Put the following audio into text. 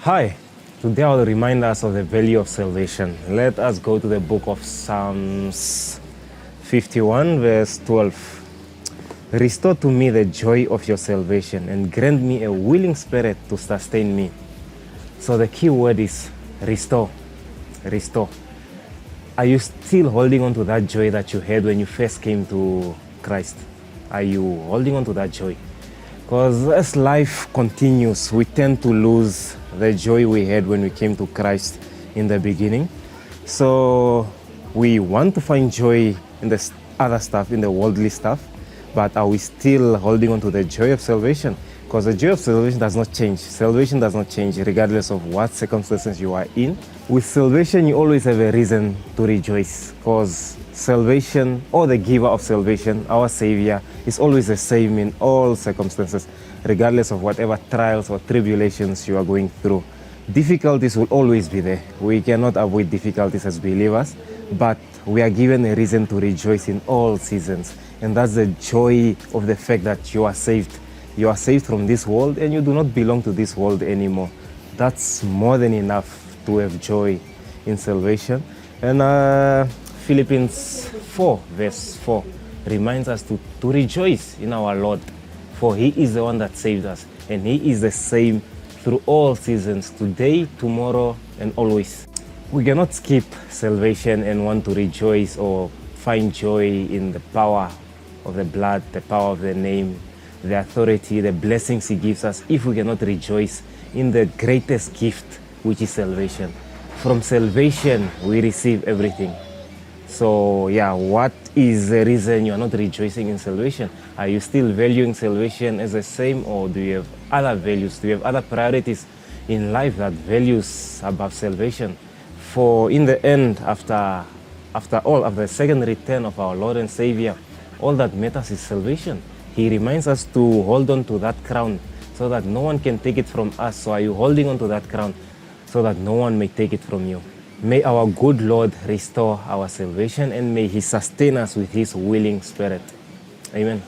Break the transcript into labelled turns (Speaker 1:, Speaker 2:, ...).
Speaker 1: Hi, today I will remind us of the value of salvation. Let us go to the book of Psalms 51, verse 12. Restore to me the joy of your salvation and grant me a willing spirit to sustain me. So the key word is restore. Restore. Are you still holding on to that joy that you had when you first came to Christ? Are you holding on to that joy? Because as life continues, we tend to lose the joy we had when we came to Christ in the beginning. So we want to find joy in the other stuff, in the worldly stuff, but are we still holding on to the joy of salvation? Because the joy of salvation does not change. Salvation does not change regardless of what circumstances you are in. With salvation, you always have a reason to rejoice, because salvation, or the giver of salvation, our Savior, is always the same in all circumstances, regardless of whatever trials or tribulations you are going through. Difficulties will always be there. We cannot avoid difficulties as believers, but we are given a reason to rejoice in all seasons. And that's the joy of the fact that you are saved. You are saved from this world and you do not belong to this world anymore. That's more than enough to have joy in salvation. And Philippians 4, verse 4 reminds us to rejoice in our Lord, for He is the one that saved us, and He is the same through all seasons, today, tomorrow, and always. We cannot skip salvation and want to rejoice or find joy in the power of the blood, the power of the name, the authority, the blessings He gives us, if we cannot rejoice in the greatest gift, which is salvation. From salvation, we receive everything. So yeah, what is the reason you are not rejoicing in salvation? Are you still valuing salvation as the same, or do you have other values? Do you have other priorities in life that values above salvation? For in the end, after the second return of our Lord and Savior, all that matters is salvation. He reminds us to hold on to that crown so that no one can take it from us. So are you holding on to that crown so that no one may take it from you? May our good Lord restore our salvation, and may He sustain us with His willing spirit. Amen.